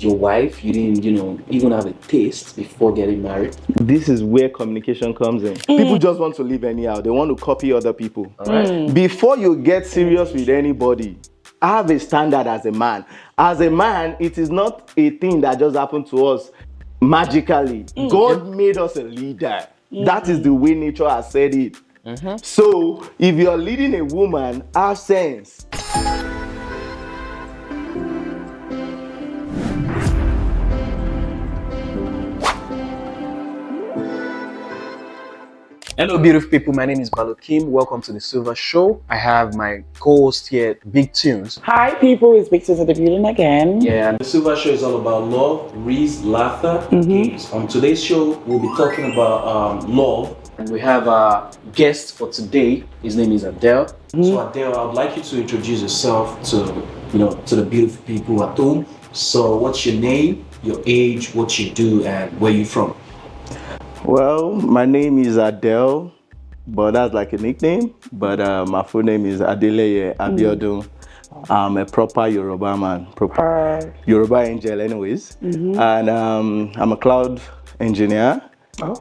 your wife, you didn't, even have a taste before getting married. This is where communication comes in. People just want to live anyhow. They want to copy other people. All right. Before you get serious with anybody, have a standard as a man. As a man, it is not a thing that just happened to us magically. God made us a leader. That is the way nature has said it. So, if you're leading a woman, have sense. Hello, beautiful people. My name is Balokim. Welcome to the Silver Show. I have my co-host here, Big Tunes. Hi, people. It's Big Tunes at the building again. Yeah, and the Silver Show is all about love, reason, laughter, games. On today's show, we'll be talking about love. And we have a guest for today. His name is Adel. So Adel, I would like you to introduce yourself to the beautiful people at home. So what's your name, your age, what you do, and where you from? Well, my name is Adel, but that's like a nickname. But my full name is Adel Abiodun. I'm a proper Yoruba man, proper Yoruba angel anyways. And I'm a cloud engineer.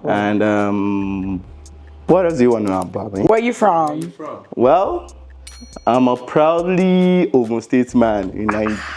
And what else do you want to know about me? Where you from? Well, I'm a proudly Ogun State man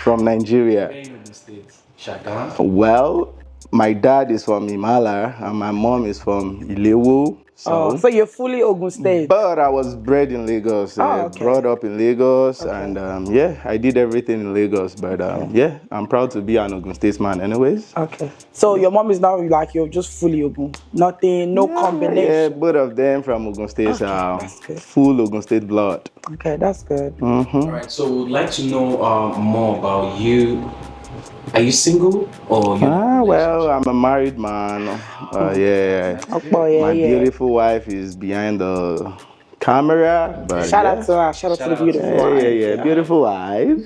from Nigeria. Ogun State. Shaka. Well, my dad is from Imala and my mom is from Ilewo. So you're fully Ogun State. But I was bred in Lagos, brought up in Lagos, and I did everything in Lagos. But I'm proud to be an Ogun State man anyways. Okay. So your mom is now like you're just fully Ogun. Nothing, no combination. Yeah, both of them from Ogun State, full Ogun State blood. Okay, that's good. All right, so we'd like to know more about you. Are you single or you? Well, I'm a married man. My beautiful wife is behind the camera. But shout out to her. Shout out to the beautiful wife. Beautiful wife.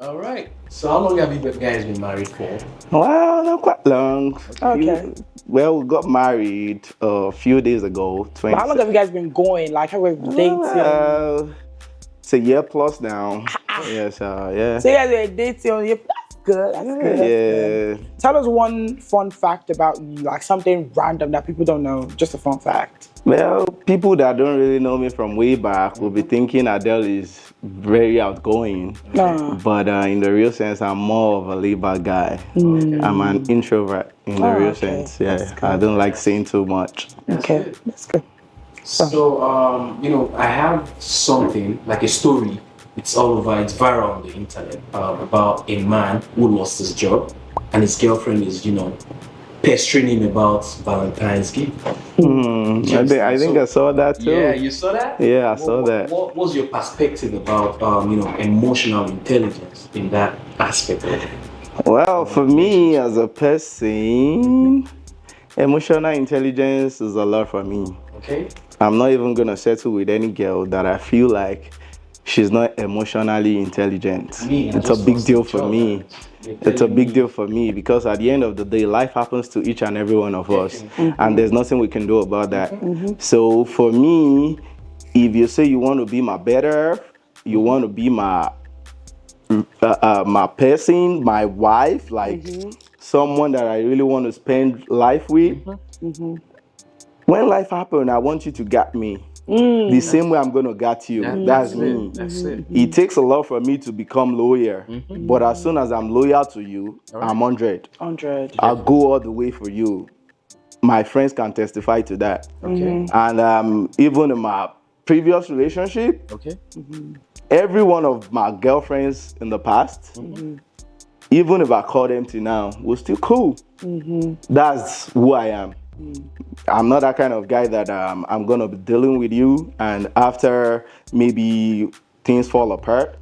All right. So how long have you guys been married for? Well, not quite long. Okay. We got married a few days ago. How long have you guys been going? Like how we've been dating? It's a year plus now. Yes, yeah. So you guys were dating. That's good. That's good. Tell us one fun fact about you, like something random that people don't know. Just a fun fact. Well, people that don't really know me from way back will be thinking Adel is very outgoing. But in the real sense, I'm more of a laid-back guy. I'm an introvert in the real sense. Yeah, I don't like saying too much. Okay, that's good. So, I have something like a story. It's all over. It's viral on the internet about a man who lost his job, and his girlfriend is, pestering him about Valentine's gift. I think I saw that too. Yeah, you saw that? Yeah, I saw that. What was your perspective about, emotional intelligence in that aspect of it? Well, for me as a person, emotional intelligence is a lot for me. Okay. I'm not even gonna settle with any girl that I feel like she's not emotionally intelligent. It's a big deal for me. It's a big deal for me because at the end of the day, life happens to each and every one of us, and there's nothing we can do about that. So for me, if you say you want to be my better, you want to be my person, my wife, like someone that I really want to spend life with. When life happens, I want you to get me. The same way I'm going to get you. That's me. That's it. It takes a lot for me to become loyal. But as soon as I'm loyal to you, I'm 100. I'll go all the way for you. My friends can testify to that. Okay. And even in my previous relationship, every one of my girlfriends in the past, even if I call them to now, we're still cool. That's who I am. I'm not that kind of guy that I'm gonna be dealing with you, and after maybe things fall apart,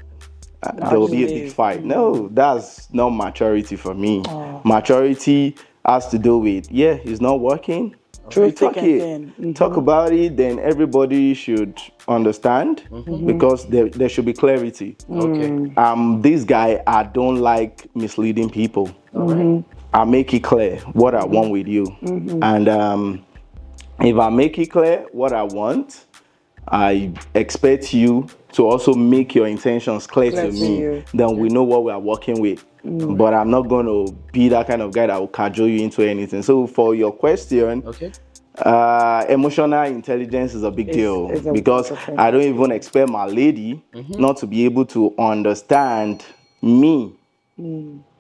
there will be a big fight. No, that's not maturity for me. Maturity has to do with, it's not working. Talk about it, then everybody should understand because there should be clarity. This guy, I don't like misleading people. I make it clear what I want with you. And if I make it clear what I want, I expect you to also make your intentions clear to me. Then we know what we are working with. But I'm not going to be that kind of guy that will cajole you into anything. So for your question, emotional intelligence is a big deal because I don't even expect my lady not to be able to understand me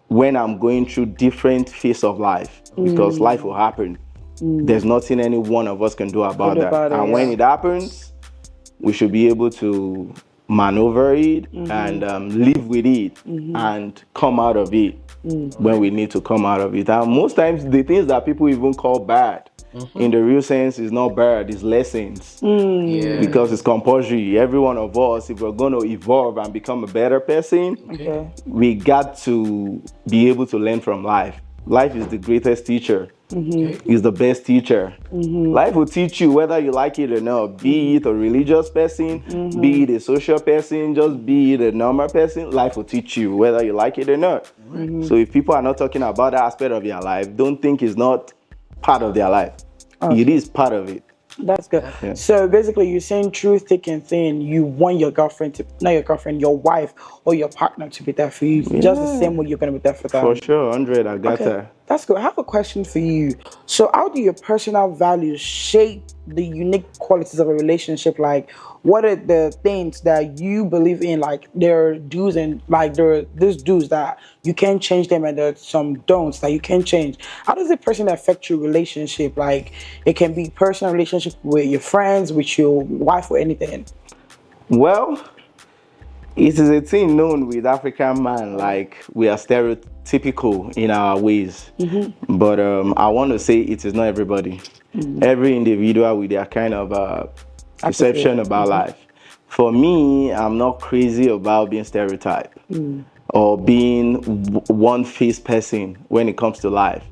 when I'm going through different phase of life, because life will happen. There's nothing any one of us can do about that. And when it happens, we should be able to maneuver it and live with it and come out of it when we need to come out of it. And most times the things that people even call bad in the real sense is not bad, it's lessons. Because it's compulsory. Every one of us, if we're going to evolve and become a better person, we got to be able to learn from life. Life is the greatest teacher. Is the best teacher. Life will teach you whether you like it or not. Be it a religious person, be it a social person, just be it a normal person. Life will teach you whether you like it or not. So if people are not talking about that aspect of your life, don't think it's not part of their life. It is part of it. That's good. Yeah. So basically, you're saying through thick and thin, you want your girlfriend to, not your girlfriend, your wife or your partner to be there for you, just the same way you're going to be there for them. For sure, 100, I got that. That's good. I have a question for you. So how do your personal values shape the unique qualities of a relationship? Like, what are the things that you believe in? Like, there are do's and like there's do's that you can't change them, and there's some don'ts that you can't change. How does it personally affect your relationship? Like, it can be personal relationship with your friends, with your wife, or anything. Well, it is a thing known with African man, like we are stereotypical in our ways. But I want to say it is not everybody. Every individual with their kind of perception about life. For me, I'm not crazy about being stereotyped or being one-faced person when it comes to life.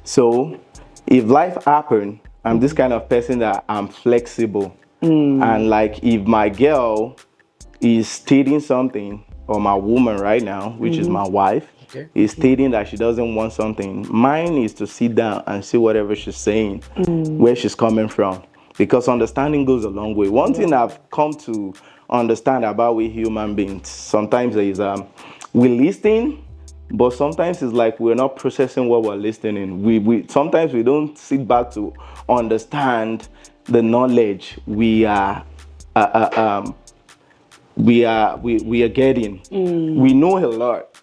So if life happens, I'm this kind of person that I'm flexible. And like if my girl is stating something, or my woman right now, which is my wife, is stating that she doesn't want something, mine is to sit down and see whatever she's saying, where she's coming from. Because understanding goes a long way. One thing I've come to understand about we human beings sometimes is we listen, but sometimes it's like we're not processing what we're listening. We sometimes we don't sit back to understand the knowledge we are getting. We know a lot,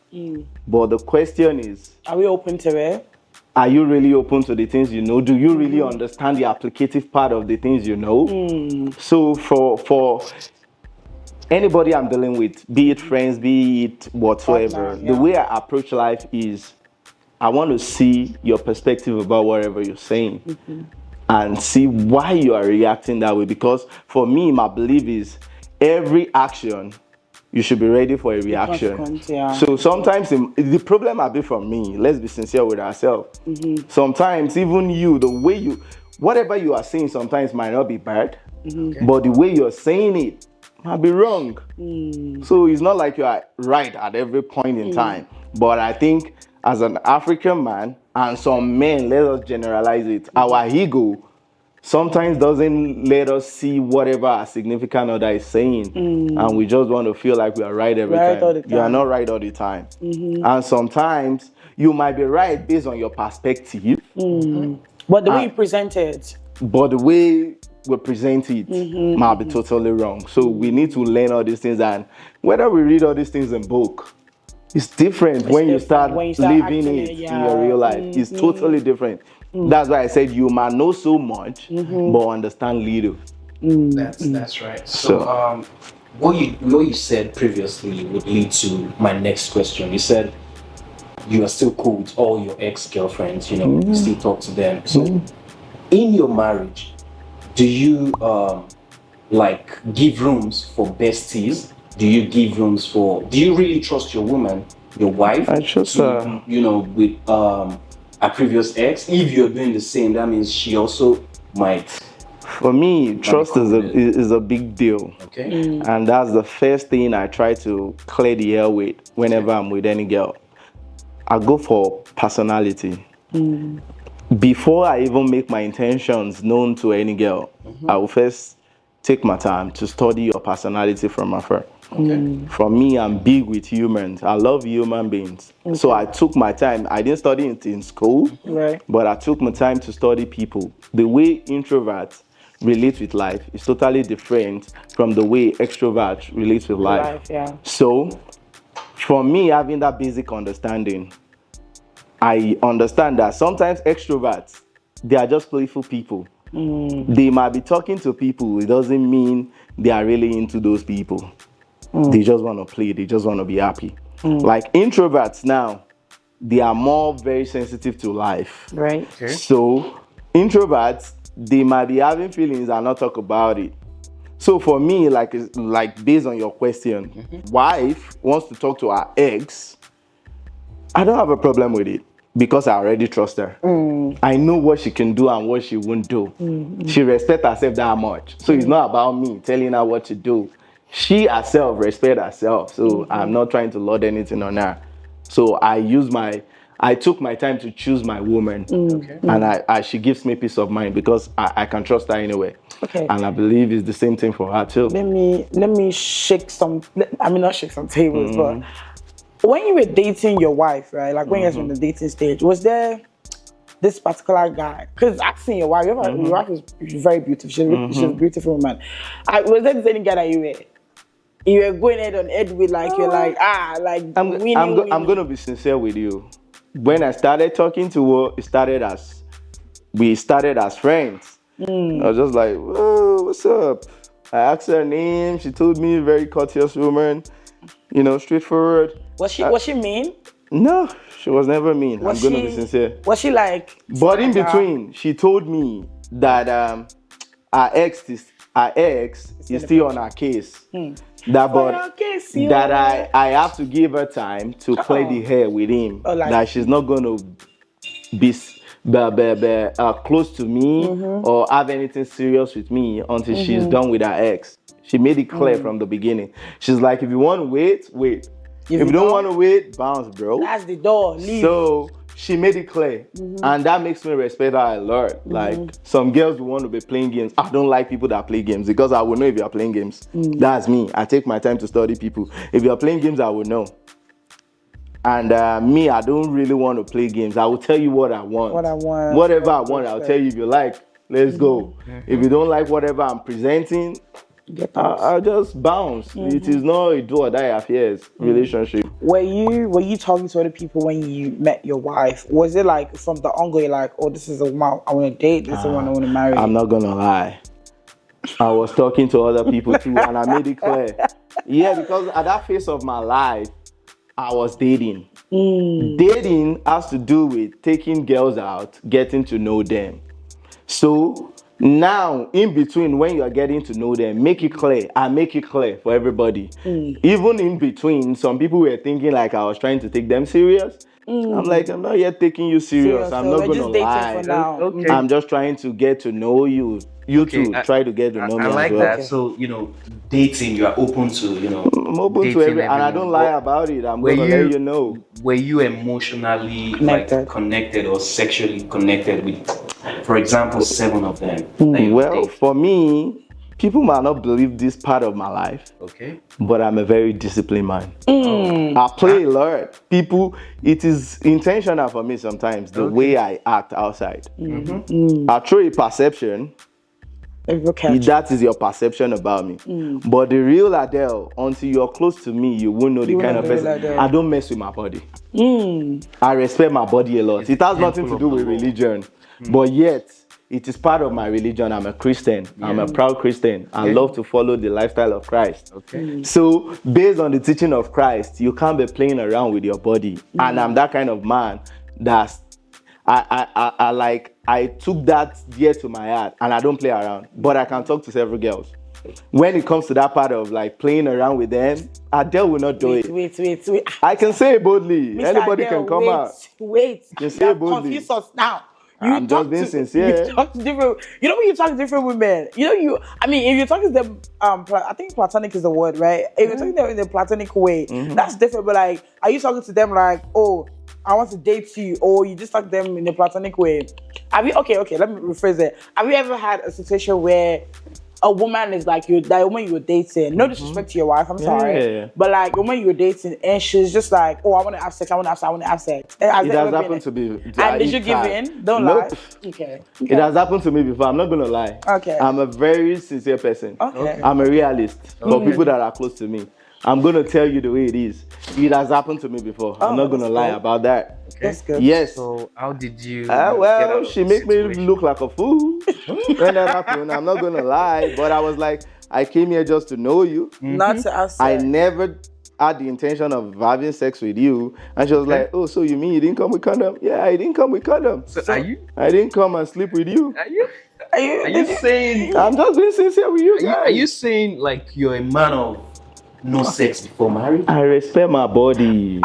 but the question is, are we open to it? Are you really open to the things you know? Do you really understand the applicative part of the things you know? So for anybody I'm dealing with, be it friends, be it whatsoever, the way I approach life is I want to see your perspective about whatever you're saying and see why you are reacting that way. Because for me, my belief is every action, you should be ready for a reaction. So sometimes the problem might be from me. Let's be sincere with ourselves. Sometimes even you, the way you, whatever you are saying sometimes might not be bad, but the way you're saying it might be wrong. So it's not like you are right at every point in time. But I think as an African man, and some men, let us generalize it, our ego sometimes doesn't let us see whatever our significant other is saying, and we just want to feel like we are right every time. You are not right all the time. And sometimes you might be right based on your perspective, but the way you present it, but the way we present it might be totally wrong. So we need to learn all these things, and whether we read all these things in book, it's different when you start living it in your real life. It's totally different. That's why I said you might know so much, but understand little. That's right. So what you said previously would lead to my next question. You said you are still cool with all your ex-girlfriends, you still talk to them. So in your marriage, do you like give rooms for besties? Do you really trust your woman, your wife? I trust her. With a previous ex, if you're doing the same, that means she also might. For me, trust is a big deal. And that's the first thing I try to clear the air with whenever I'm with any girl. I go for personality. Before I even make my intentions known to any girl, I will first take my time to study your personality from afar. Okay. For me, I'm big with humans. I love human beings. So I took my time. I didn't study it in school, Right. but I took my time to study people. The way introverts relate with life is totally different from the way extroverts relate with life. Yeah. So for me, having that basic understanding, I understand that sometimes extroverts, they are just playful people. They might be talking to people, it doesn't mean they are really into those people. They just want to play, they just want to be happy. Like introverts now, they are more very sensitive to life. Right. Okay. So introverts, they might be having feelings and not talk about it. So for me, like based on your question, wife wants to talk to her ex, I don't have a problem with it because I already trust her. I know what she can do and what she won't do. She respects herself that much. So it's not about me telling her what to do. She herself respects herself. So I'm not trying to load anything on her. So I took my time to choose my woman. Okay. And she gives me peace of mind because I can trust her anyway. Okay. And I believe it's the same thing for her too. Let me shake some. I mean, not shake some tables, but when you were dating your wife, right? Like when you guys were in the dating stage, was there this particular guy? Because I've seen your wife. Your wife is very beautiful. She's a beautiful woman. Was there any guy that you were going head on head with? Like you're like I'm winning. gonna be sincere with you. When I started talking to her, we started as friends. I was just like, whoa, what's up? I asked her name. She told me, very courteous woman, straightforward. Was she mean? No, she was never mean. I'm gonna be sincere. Was she like? But in between, she told me that her ex is still on her case. That I have to give her time to play the hair with him. That she's not gonna be close to me or have anything serious with me until she's done with her ex. She made it clear from the beginning. She's like, if you want to wait. If you don't want to wait, bounce, bro. That's the door. Leave. So she made it clear. And that makes me respect her a lot. Like some girls will want to be playing games. I don't like people that play games because I will know if you're playing games. That's me. I take my time to study people. If you're playing games, I will know. And me, I don't really want to play games. I will tell you what I want. Whatever I want, I'll tell you. If you like, let's go. If you don't like whatever I'm presenting, I'll just bounce. It is not a do or die affairs relationship. Were you talking to other people when you met your wife? Was it like from the ongoing, like, oh, this is a woman I want to date, this is the one I want to marry? I'm not gonna lie. I was talking to other people too, and I made it clear. Yeah, because at that phase of my life, I was dating. Dating has to do with taking girls out, getting to know them. So now, in between, when you are getting to know them, make it clear. I make it clear for everybody. Even in between, some people were thinking like I was trying to take them serious. I'm like, I'm not yet taking you serious. I'm not gonna lie. Okay. I'm just trying to get to know you. You too, try to get to know me. I like as well. that. So, dating, you are open to, I'm open to every, and I don't lie about it. I'm gonna let you know. Were you emotionally connected or sexually connected with, for example, 7 of them? Well, for me, people might not believe this part of my life. Okay. But I'm a very disciplined man. I play a lot. People, it is intentional for me sometimes, the way I act outside. I throw a perception. That is your perception about me. But the real Adel, until you're close to me, you won't know the kind of person. I don't mess with my body. I respect my body a lot. It has nothing to do with religion. But yet, it is part of my religion. I'm a Christian. I'm a proud Christian. I love to follow the lifestyle of Christ. So, based on the teaching of Christ, you can't be playing around with your body. And I'm that kind of man that's I took that dear to my heart, and I don't play around, but I can talk to several girls. When it comes to that part of like playing around with them, Adele will not do it. Wait. I can say it boldly. Mr. Anybody Adele, can come out. Wait. You say it boldly. Confuse us now. I'm just being sincere. You talk to different. When you talk to different women, if you talk to them, I think platonic is the word, right? If you're talking to them in the platonic way, that's different. But like, are you talking to them like, oh, I want to date you, or you just talk to them in the platonic way? Have you? Okay. Let me rephrase it. Have you ever had a situation where, a woman is like that woman you were dating. No disrespect to your wife, I'm sorry. Yeah. But like when you were dating and she's just like, oh, I want to have sex, I want to have sex, I want to have sex. It has happened to me. And did you give in? Don't Nope. lie. Okay. It has happened to me before. I'm not gonna lie. Okay. I'm a very sincere person. Okay. I'm a realist. For people that are close to me, I'm gonna tell you the way it is. It has happened to me before. I'm not gonna lie about that. That's good. Yes. So how did you? Well, she made me look like a fool when that happened. I'm not gonna lie, but I was like, I came here just to know you. Not to have sex. I never had the intention of having sex with you. And she was like, oh, so you mean you didn't come with condom? Yeah, I didn't come with condom. So are you? I didn't come and sleep with you. Are you saying? I'm just being sincere with you guys. Are you saying like you're a man of no sex before marriage? I respect my body.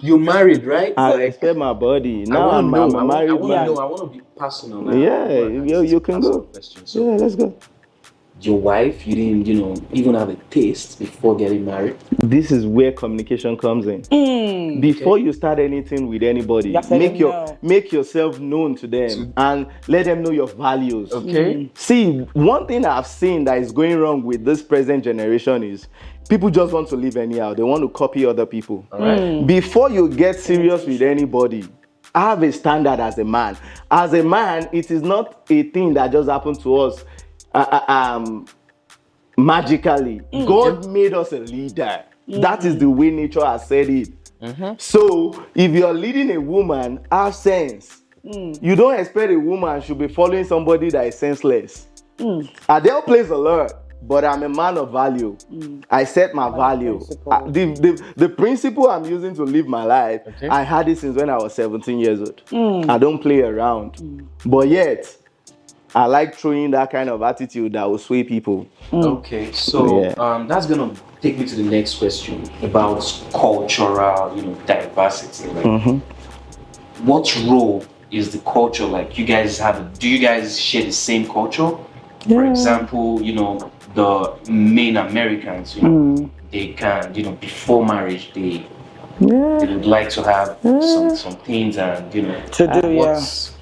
You married, right? I respect my body. Now I'm married man. I want to be personal now. Yeah, you can go. Question. So Yeah, let's go. your wife, you didn't, even have a taste before getting married? This is where communication comes in. Before you start anything with anybody, make yourself known to them and let them know your values. Okay. See, one thing I've seen that is going wrong with this present generation is people just want to live anyhow. They want to copy other people. All right. Before you get serious with anybody, have a standard as a man. As a man, it is not a thing that just happened to us magically. God made us a leader. That is the way nature has said it. So if you're leading a woman, have sense. You don't expect a woman should be following somebody that is senseless. Adel plays a lot, but I'm a man of value. I set my value. The principle I'm using to live my life, I had it since when I was 17 years old. I don't play around. But yet, I like throwing that kind of attitude that will sway people. Okay, so that's gonna take me to the next question about cultural, diversity. Like, what role is the culture like? You guys do you guys share the same culture? For example, the main Americans, they can, before marriage, they would like to have some things and to do.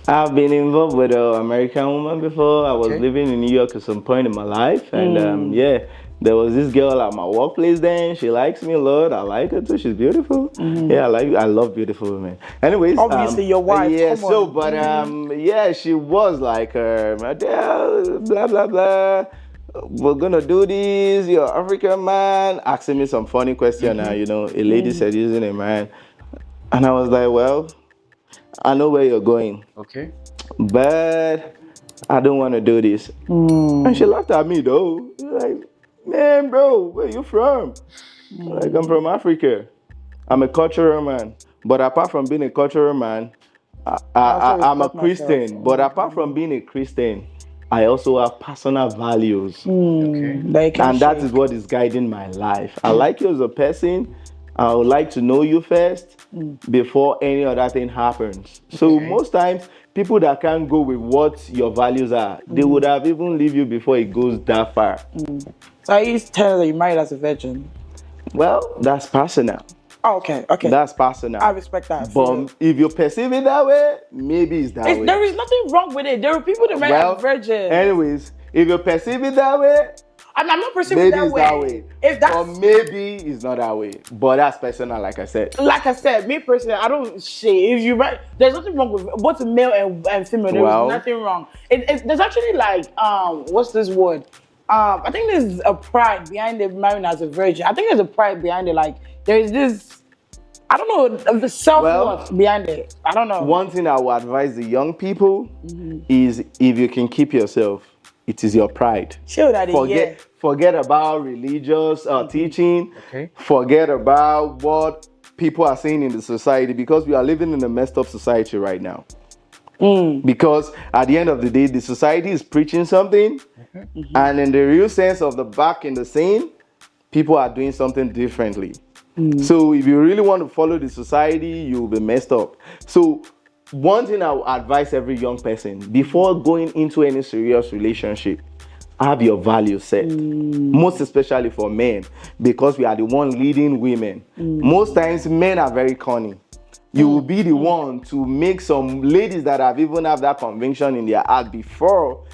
I've been involved with an American woman before. I was living in New York at some point in my life, and there was this girl at my workplace then. She likes me a lot. I like her too. She's beautiful. Yeah, I love beautiful women. Anyways, obviously your wife. Yeah, she was like Adel, blah blah blah. We're gonna do this. You're an African man. Asking me some funny question. A lady said, "Isn't a man?" And I was like, well, I know where you're going. Okay. But I don't want to do this. And she laughed at me though. Like, man, bro, where you from? Like, I'm from Africa. I'm a cultural man. But apart from being a cultural man, I'm a Christian. But apart from being a Christian, I also have personal values. And that is what is guiding my life. I like you as a person. I would like to know you first before any other thing happens. So most times, people that can't go with what your values are, they would have even leave you before it goes that far. So I used to tell her that you married as a virgin. Well, that's personal. Oh, okay. That's personal. I respect that. But if you perceive it that way, maybe it's that way. There is nothing wrong with it. There are people that marry as virgins. Anyways, if you perceive it that way, I'm not perceiving it that way. Or maybe it's not that way. But that's personal, like I said. Like I said, me personally, I don't share. If you write, there's nothing wrong with both male and female. There's nothing wrong. There's actually like what's this word? I think there's a pride behind the marrying as a virgin. I think there's a pride behind it. Like there's this, I don't know, the self-worth behind it. I don't know. One thing I would advise the young people is if you can keep yourself, it is your pride. Sure, that is, Forget about religious teaching. Forget about what people are saying in the society, because we are living in a messed up society right now. Because at the end of the day, the society is preaching something, and in the real sense of the back in the scene, people are doing something differently. So if you really want to follow the society, you'll be messed up. So one thing I would advise every young person, before going into any serious relationship, have your values set. Most especially for men, because we are the one leading women. Most times men are very corny. You will be the one to make some ladies that have even have that conviction in their heart before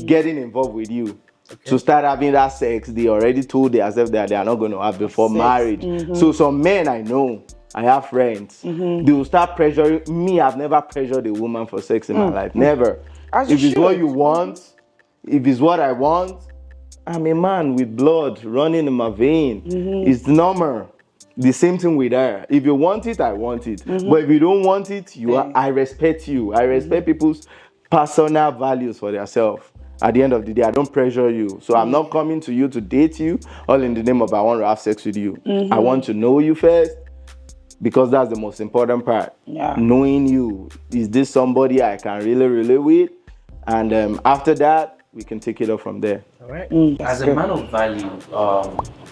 getting involved with you. to start having that sex. They already told themselves that they are not going to have before Sex. marriage. So some men I know, I have friends, they will start pressuring me. I've never pressured a woman for sex in my life. Never. As If you it's what should. you want, if it's what I want, I'm a man with blood running in my vein. It's normal. The same thing with her. If you want it, I want it. But if you don't want it, I respect you. I respect people's personal values for themselves. At the end of the day, I don't pressure you. So I'm not coming to you to date you, all in the name of I want to have sex with you. I want to know you first, because that's the most important part. Yeah. Knowing you. Is this somebody I can really relate with? And after that, we can take it up from there. All right. As a man of value,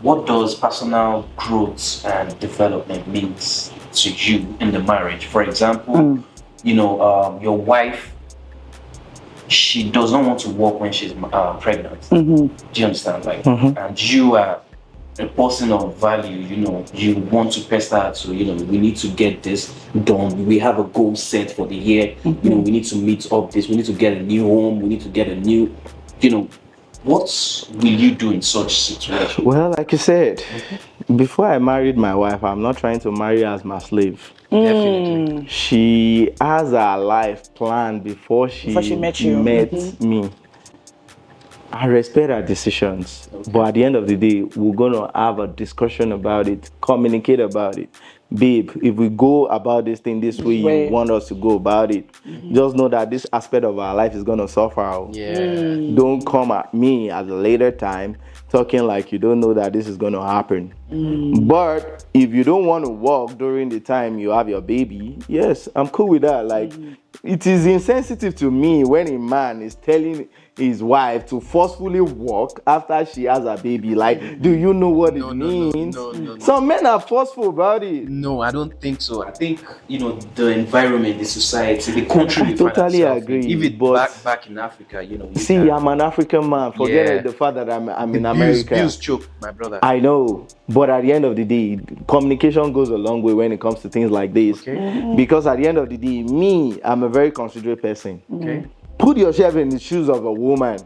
what does personal growth and development means to you in the marriage? For example, your wife, she does not want to work when she's pregnant. Do you understand? Like, and you are a person of value. You want to pester her to, we need to get this done. We have a goal set for the year. We need to meet up this. We need to get a new home. We need to get a new, what will you do in such situation? Well, like you said, before I married my wife, I'm not trying to marry her as my slave. Definitely. She has her life planned before she met you. met me. I respect her decisions, but at the end of the day, we're gonna have a discussion about it, communicate about it. Babe, if we go about this thing this way, you want us to go about it. Just know that this aspect of our life is gonna suffer. Don't come at me at a later time talking like you don't know that this is gonna happen. But if you don't want to walk during the time you have your baby, yes, I'm cool with that. Like, it is insensitive to me when a man is telling his wife to forcefully walk after she has a baby. Like, do you know what it means? No. Some men are forceful about it. No, I don't think so. I think the environment, the society, the country. I totally agree. Even back in Africa, See, I'm an African man. Forget the fact that I'm in America. Bills choke, my brother. I know, but at the end of the day, communication goes a long way when it comes to things like this. Because at the end of the day, I'm a very considerate person. Put yourself in the shoes of a woman.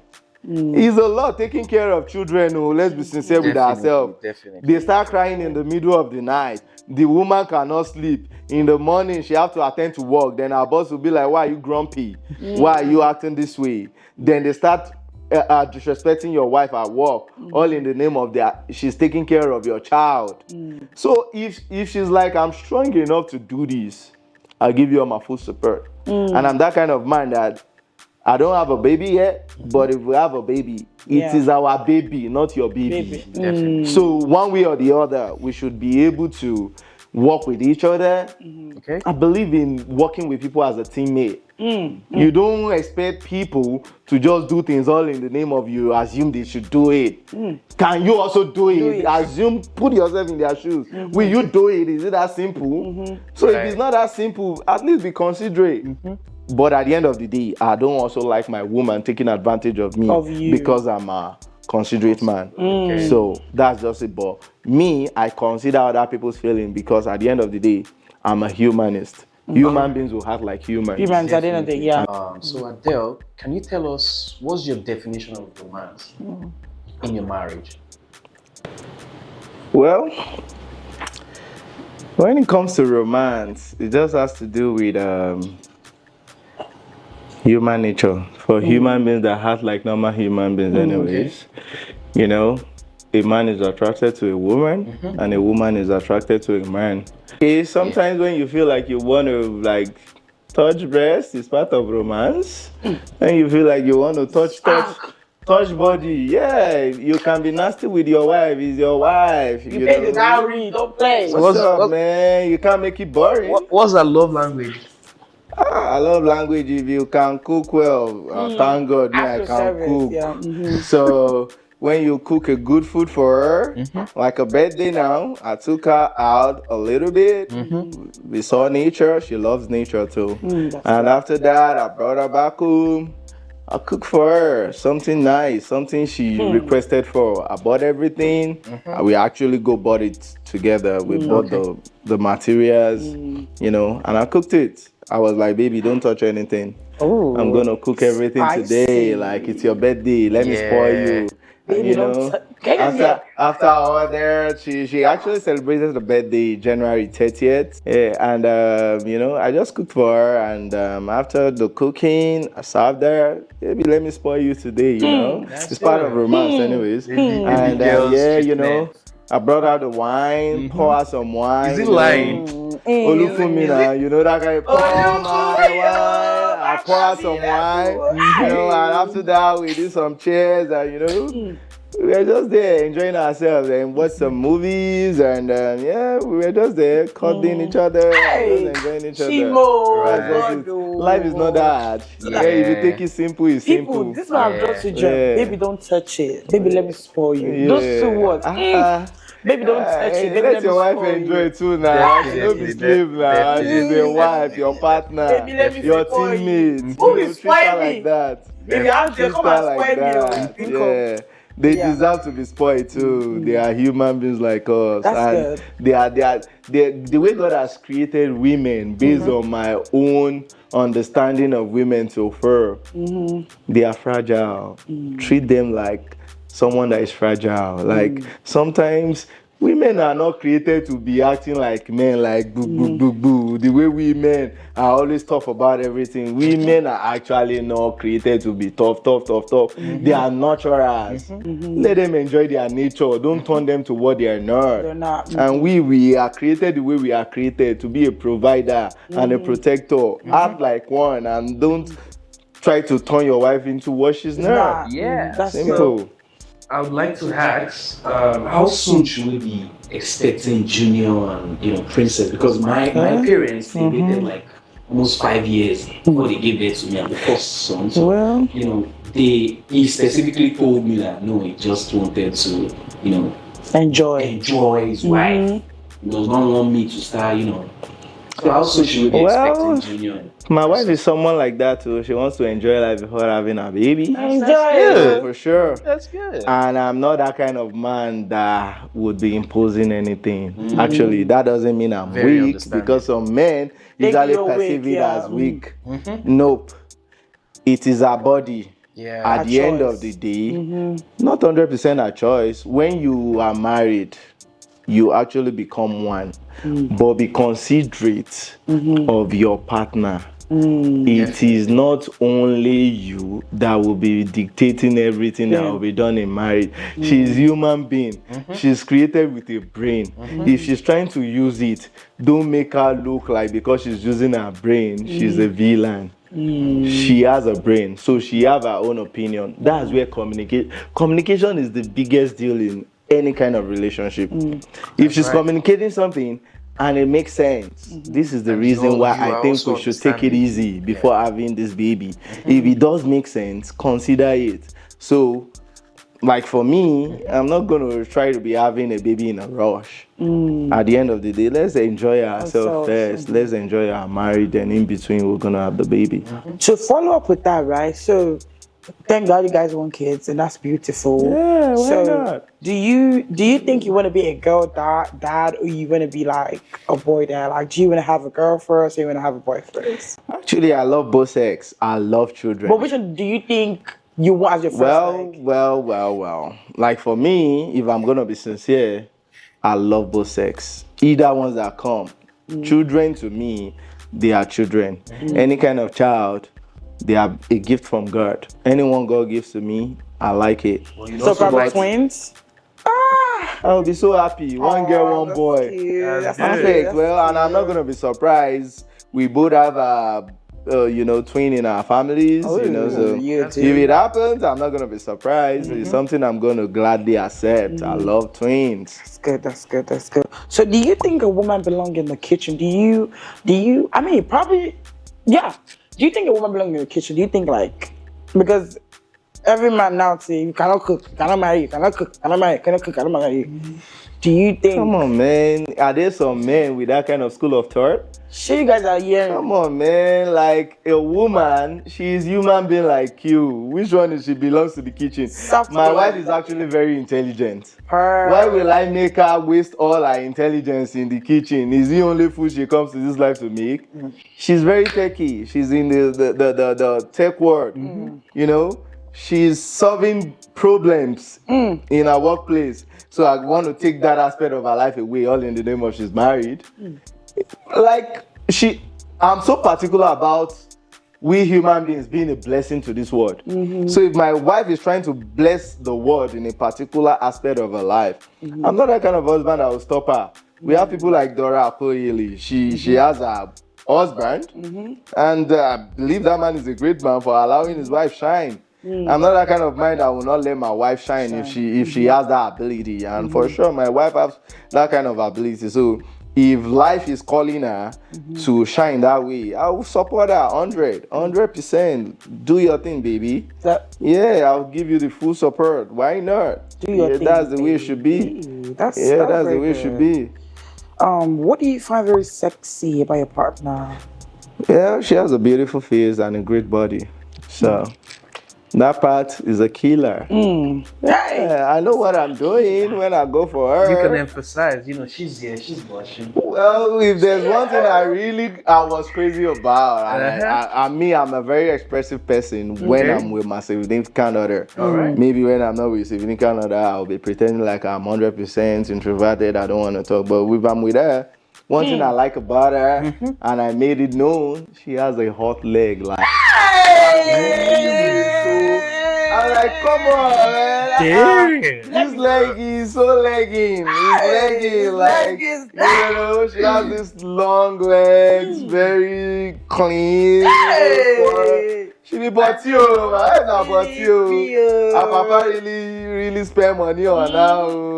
It's a lot taking care of children. Let's be sincere with ourselves. They start crying in the middle of the night. The woman cannot sleep. In the morning, she have to attend to work. Then our boss will be like, why are you grumpy? Why are you acting this way? Then they start disrespecting your wife at work, all in the name of she's taking care of your child. So if she's like, I'm strong enough to do this, I'll give you all my full support. And I'm that kind of man that I don't have a baby yet, but if we have a baby, it is our baby, not your baby. So one way or the other, we should be able to work with each other. I believe in working with people as a teammate. You don't expect people to just do things all in the name of you assume they should do it. Can you also do it? Assume, put yourself in their shoes. Will you do it? Is it that simple? So if it's not that simple, at least be considerate. But at the end of the day, I don't also like my woman taking advantage of me because I'm a considerate man. So that's just it. But me, I consider other people's feelings because at the end of the day, I'm a humanist. Human beings will act like humans. Humans at the end of the day, So Adel, can you tell us what's your definition of romance in your marriage? Well, when it comes to romance, it just has to do with human nature. For human beings that act like normal human beings anyways. A man is attracted to a woman and a woman is attracted to a man. Sometimes when you feel like you want to touch breast, it's part of romance. And you feel like you want to touch body. Yeah, you can be nasty with your wife. It's your wife. You pay the dowry, don't play. What's up, man? You can't make it boring. What's that love language? I love language. If you can cook well, thank God, I can cook. So when you cook a good food for her, like a birthday now, I took her out a little bit. We saw nature. She loves nature too. And after that, I brought her back home. I cook for her something nice, something she requested for. I bought everything. We actually go bought it together. We bought the materials, you know, and I cooked it. I was like, baby, don't touch anything. Oh, I'm gonna cook everything today. Like it's your birthday. Let me spoil you. And, Baby, you don't know, t- after all there, she actually celebrated the birthday January 30th. Yeah, and you know, I just cooked for her, and after the cooking, I served her. Baby, let me spoil you today. You know, it's part of romance, anyways. And yeah, you know, I brought out the wine, pour out some wine. Is it you know. lying? Olufumina, you know that guy. Pour my wine. I pour out some wine, you know, and after that we do some cheers, and you know, we were just there enjoying ourselves and watch some movies, and yeah, we were just there cuddling each other, just enjoying each other. Life is not that hard. Yeah, if you take it simple, it's People, simple. this man just to jump. Yeah. Baby, don't touch it. Baby, let me spoil you. Yeah. Those two words. Baby, don't touch it. Baby, Let your wife spoil enjoy you. it too now. She don't be Definitely, slave now. She's a wife, your partner, Baby, let me your spoil you. teammate. Who You is treat her spoil me? like that. Baby, I'm there. Treat Come her and like spoil me. that. Oh. Yeah. They Yeah. deserve to be spoiled too. They are human beings like us. That's and good. the way God has created women based on my own understanding of women so far, they are fragile. Treat them like someone that is fragile. Like sometimes women are not created to be acting like men, like boo boo boo boo. The way we men are always tough about everything. Women are actually not created to be tough. They are naturals. Let them enjoy their nature. Don't turn them to what they are not. They're not. And we are created the way we are created, to be a provider and a protector. Act like one, and don't try to turn your wife into what she's not. Yeah. That's Simple. good. I would like to ask, how soon should we be expecting Junior and Princess? Because my parents, they waited like almost 5 years before they gave birth to me and the first son. So Well, he specifically told me that no, he just wanted to enjoy his wife. He does not want me to start. So how soon should we be expecting Junior? My wife is someone like that too. She wants to enjoy life before having a baby. enjoy Yeah, for sure. That's good. And I'm not that kind of man that would be imposing anything. Actually, that doesn't mean I'm Very weak, understanding. because some men usually you're perceive weak, it yeah. as weak. Nope. It is our body. Yeah. At the end of the day, not 100% a choice. When you are married, you actually become one. But be considerate of your partner. It is not only you that will be dictating everything that will be done in marriage. She's human being. She's created with a brain. If she's trying to use it, don't make her look like because she's using her brain, she's a villain. She has a brain, so she have her own opinion. That's where communication is the biggest deal in any kind of relationship. If she's communicating something and it makes sense, this is the reason why I think we should take it easy before having this baby. If it does make sense, consider it. So, like for me, I'm not going to try to be having a baby in a rush. At the end of the day, let's enjoy ourselves first. Let's enjoy our marriage, and in between, we're going to have the baby. to follow up with that, right? So, thank God you guys want kids, and that's beautiful. Yeah, why so, not? do you think you want to be a girl dad, or you want to be like a boy dad? Like, do you want to have a girl first, or you want to have a boy first? Actually, I love both sex. I love children. But which one do you think you want as your first? Well. Like for me, if I'm gonna be sincere, I love both sex. Either ones that come. Children to me, they are children. Any kind of child, they are a gift from God. Anyone God gives to me, I like it. So probably twins. I'll be so happy. One girl, one boy. That's Perfect. Well, and I'm not gonna be surprised. We both have a twin in our families. So if it happens, I'm not gonna be surprised. It's something I'm gonna gladly accept. I love twins. That's good. So do you think a woman belongs in the kitchen? Do you I mean probably, yeah. Do you think a woman belongs in the kitchen? Do you think, like, because Every man now say you cannot cook, you cannot marry, you cannot cook, you cannot marry, you cannot cook, you cannot marry. Do you think? Come on, man. Are there some men with that kind of school of thought? Sure, you guys are hearing. Come on, man. Like a woman, she's human being like you. Which one is she belongs to the kitchen? My wife is actually very intelligent. Why will I make her waste all her intelligence in the kitchen? Is the only food she comes to this life to make? She's very techy. She's in the tech world. You know, she's solving problems in her workplace. So I want to take that aspect of her life away, all in the name of she's married. Like I'm so particular about we human beings being a blessing to this world. So if my wife is trying to bless the world in a particular aspect of her life, I'm not that kind of husband that will stop her. We have people like Dora Apoyeli. She has a husband, and I believe that man is a great man for allowing his wife shine. I'm not that kind of man that will not let my wife shine if she has that ability, and for sure my wife has that kind of ability. So if life is calling her to shine that way, I will support her 100%. Do your thing, baby. Yeah, I'll give you the full support. Why not? Do your thing, that's the way it should be. That's the way it should be. What do you find very sexy about your partner? Yeah, she has a beautiful face and a great body. So that part is a killer. Yeah, I know what I'm doing when I go for her. You can emphasize, she's here, she's blushing. Well, if there's one thing I was crazy about, and I'm a very expressive person when I'm with my significant other. Maybe when I'm not with significant other, I'll be pretending like I'm 100% introverted. I don't want to talk. But if I'm with her, one thing I like about her, and I made it known, she has a hot leg. Like, I'm like, come on, man. This leg is so legging. It's legging. Like, she has these long legs, very clean. She be bought you. My not bought you. Her papa really spend money on her.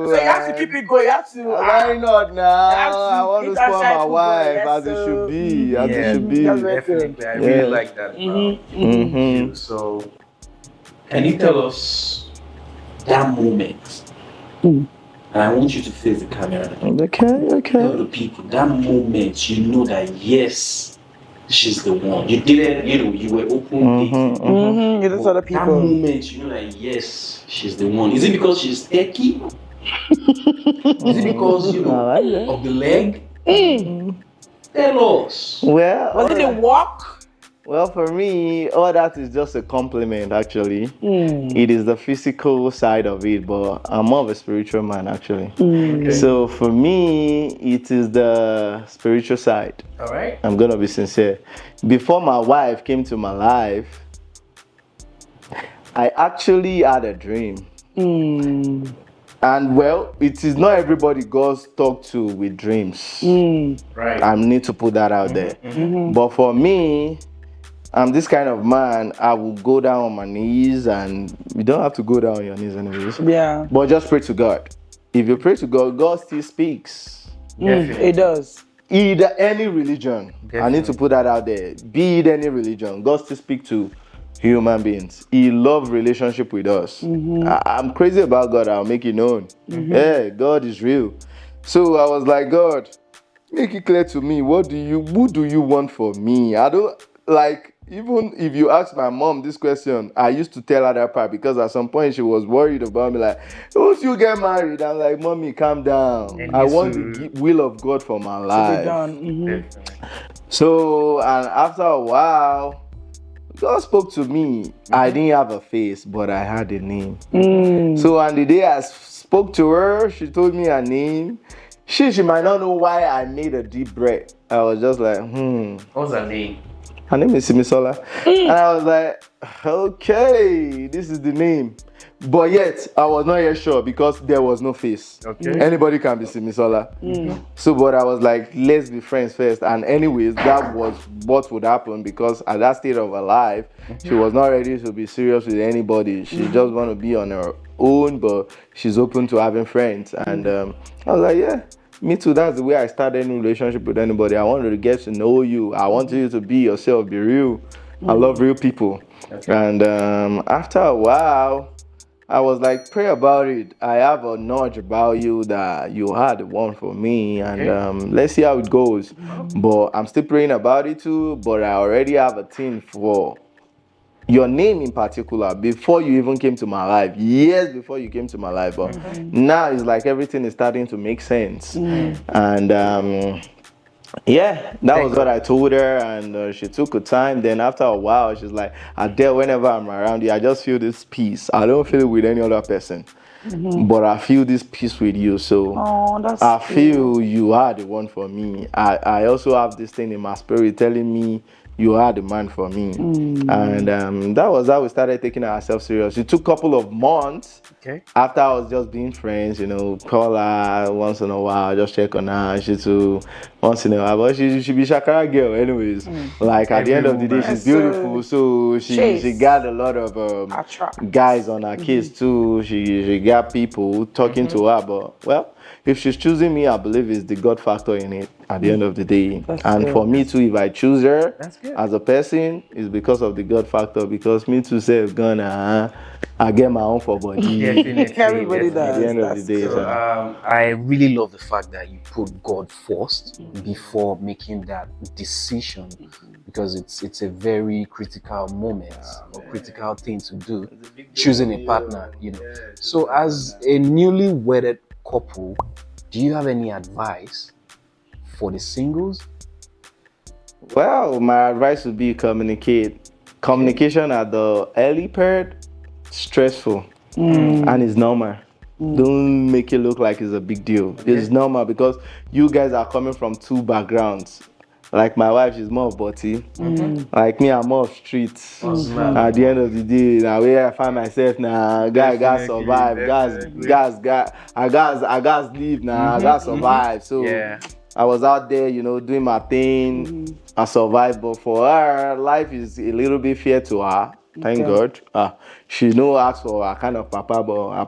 So you have to keep it going. You have to. Why not now? I want to spoil my wife as it should be. As it should be. Definitely. I really like that. So, can you tell us that moment? And I want you to face the camera. Okay. Tell the people that moment you know that yes, she's the one. You didn't, you were open dating. You just other people. That moment you know that yes, she's the one. Is it because she's techy? Is it because of the leg? Tell us. Well, was it the walk? Well, for me, all that is just a compliment, actually. It is the physical side of it, but I'm more of a spiritual man, actually. Okay. So for me, it is the spiritual side. All right. I'm going to be sincere. Before my wife came to my life, I actually had a dream. And well, it is not everybody God talk to with dreams. Right. I need to put that out there. But for me, I'm this kind of man, I will go down on my knees, and you don't have to go down on your knees anyways. Yeah. But just pray to God. If you pray to God, God still speaks. It does. Either any religion. I need to put that out there. Be it any religion, God still speaks to human beings. He loves relationship with us. I'm crazy about God. I'll make it known. Yeah, God is real. So I was like, God, make it clear to me. Who do you want for me? I don't like. Even if you ask my mom this question, I used to tell her that part because at some point she was worried about me, like, once you get married, I'm like, Mommy, calm down. I want the will of God for my life. So, and after a while, God spoke to me. I didn't have a face, but I had a name. So on the day I spoke to her, she told me her name. She might not know why I made a deep breath. I was just like, What's her name? Her name is Simisola. And I was like, okay, this is the name. But yet, I was not yet sure because there was no face. Okay. Anybody can be Simisola. So, but I was like, let's be friends first. And anyways, that was what would happen because at that state of her life, she was not ready to be serious with anybody. She just want to be on her own, but she's open to having friends. And I was like, yeah. Me too, that's the way I started any relationship with anybody. I wanted to get to know you. I wanted you to be yourself, be real. I love real people. Okay. And after a while, I was like, pray about it. I have a nudge about you that you are the one for me, and let's see how it goes. But I'm still praying about it too. But I already have a thing for your name in particular before you even came to my life, years before you came to my life. But now it's like everything is starting to make sense. And yeah, that was what I told her, and she took her time. Then after a while, she's like, Adele, whenever I'm around you, I just feel this peace. I don't feel it with any other person, but I feel this peace with you. So That's I feel you are the one for me. I also have this thing in my spirit telling me you are the man for me. And that was how we started taking ourselves serious. It took a couple of months. Okay. After I was just being friends, call her once in a while, just check on her. She too, once in a while, but she be Shakara girl, anyways. Like at the end of the day, she's beautiful, so she got a lot of guys on her case too. She got people talking to her, but well, if she's choosing me, I believe it's the God factor in it at the end of the day. For me too, if I choose her as a person, it's because of the God factor. Because me too, say gonna I get my own for body. Everybody does. At the end of the day, So, I really love the fact that you put God first before making that decision, because it's a very critical moment or critical thing to do, choosing a partner. So, as a newly wedded couple, do you have any advice for the singles? Well, my advice would be communicate. Communication at the early period, stressful, and it's normal. Don't make it look like it's a big deal. It's normal because you guys are coming from two backgrounds. Like my wife, she's more of body. Like me, I'm more of streets. At the end of the day, now where I find myself now, I got survive. I got live now. I got survive. So I was out there, doing my thing. I survived, but for her, life is a little bit fair to her. Thank God. She no ask for a kind of papa, but her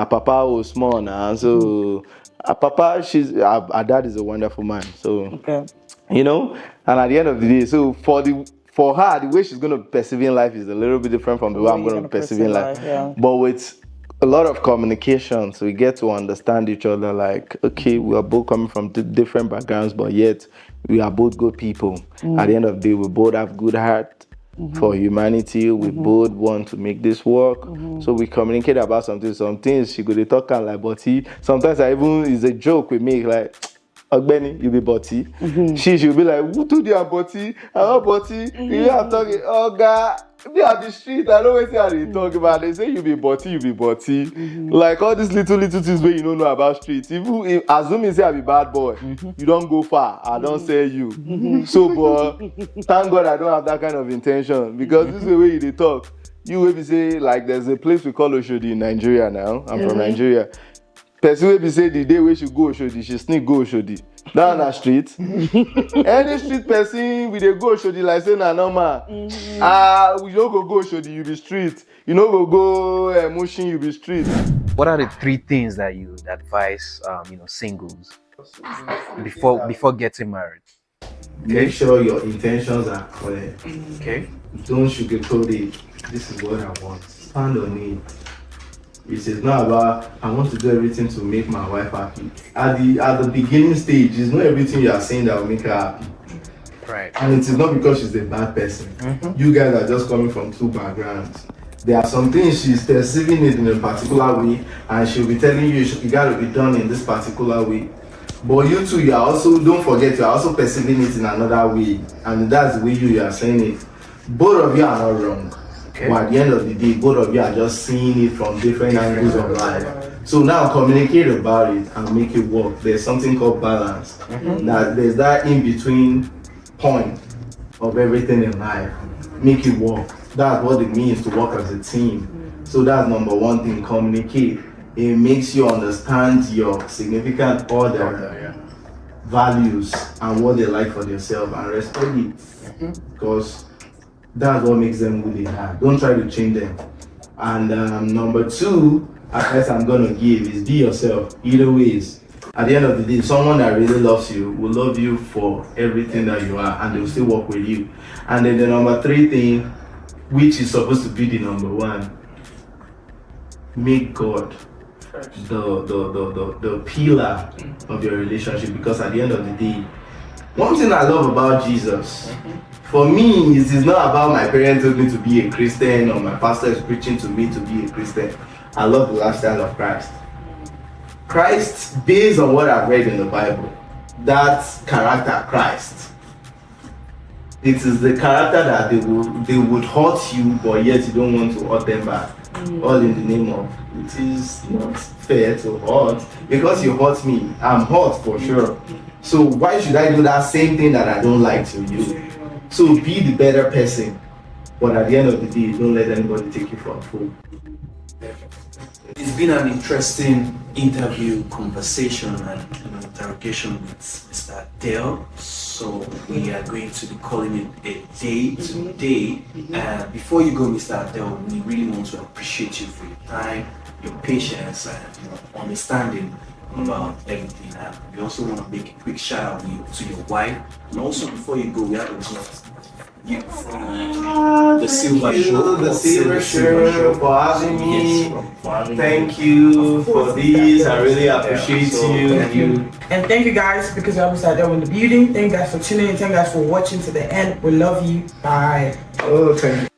papa who small now. So her papa, her dad is a wonderful man. So and at the end of the day, so for her, the way she's gonna perceive in life is a little bit different from the way I'm gonna perceive in life. But with a lot of communications, we get to understand each other. Like, okay, we are both coming from different backgrounds, but yet we are both good people. At the end of the day, we both have good heart for humanity. We both want to make this work. So we communicate about something. Some things she could talk like, but sometimes it's a joke we make, like, Ogbeni, you be body. She'll be like, who told you I'm body? I'm not body. You are talking, oh God, be at the street. I don't know what they talk about. They say you be body. Like all these little things where you don't know about streets. If assuming say I be bad boy, you don't go far. I don't say you. So, but thank God I don't have that kind of intention, because this is the way they talk. You will be say, like, there's a place we call Oshodi in Nigeria now. I'm from Nigeria. Person will be say the day we should go Oshodi, she sneak go Oshodi. Down the street. Any street person we dey go Oshodi like say na normal. We don't go Oshodi, you be street. You know go Mushin, you be street. What are the 3 things that you advise singles before getting married? Make sure your intentions are clear. Okay. Don't sugarcoat it. This is what I want. Stand on it. It is not about I want to do everything to make my wife happy. At the beginning stage, it's not everything you are saying that will make her happy. Right. And it is not because she's a bad person. You guys are just coming from two backgrounds. There are some things she's perceiving it in a particular way, and she'll be telling you it got to be done in this particular way. But you two, you are also, don't forget, you are also perceiving it in another way, and that's the way you are saying it. Both of you are not wrong. Okay. But at the end of the day, both of you are just seeing it from different angles of life. So now communicate about it and make it work. There's something called balance. That there's that in-between point of everything in life. Make it work. That's what it means to work as a team. So that's number one thing, communicate. It makes you understand your significant other values and what they like for themselves, and respect it. Because that's what makes them who they are. Don't try to change them. And number 2, advice I'm gonna give is be yourself. Either ways, At the end of the day, someone that really loves you will love you for everything that you are, and they will still work with you. And then the number 3 thing, which is supposed to be the number 1, make God the pillar of your relationship. Because at the end of the day, one thing I love about Jesus, for me, it is not about my parents told me to be a Christian or my pastor is preaching to me to be a Christian. I love the lifestyle of Christ. Christ, based on what I've read in the Bible, that character, Christ, it is the character that they would hurt you, but yet you don't want to hurt them back. All in the name of, it is not fair to hurt. Because you hurt me, I'm hurt for sure. So why should I do that same thing that I don't like to you? So be the better person, but at the end of the day, don't let anybody take you for a fool. It's been an interesting interview, conversation, and interrogation with Mr. Adel. So we are going to be calling it a day today. And before you go, Mr. Adel, we really want to appreciate you for your time, your patience, and understanding about everything. And we also want to make a quick shout out to your wife. And also, before you go, we have to you from the Silver Show. The Silver Show for having me. Yes, thank you for this. I really appreciate you. Thank you. And thank you guys, because I was out there in the building. Thank you guys for tuning in. Thank you guys for watching to the end. We love you. Bye. Oh, thank you.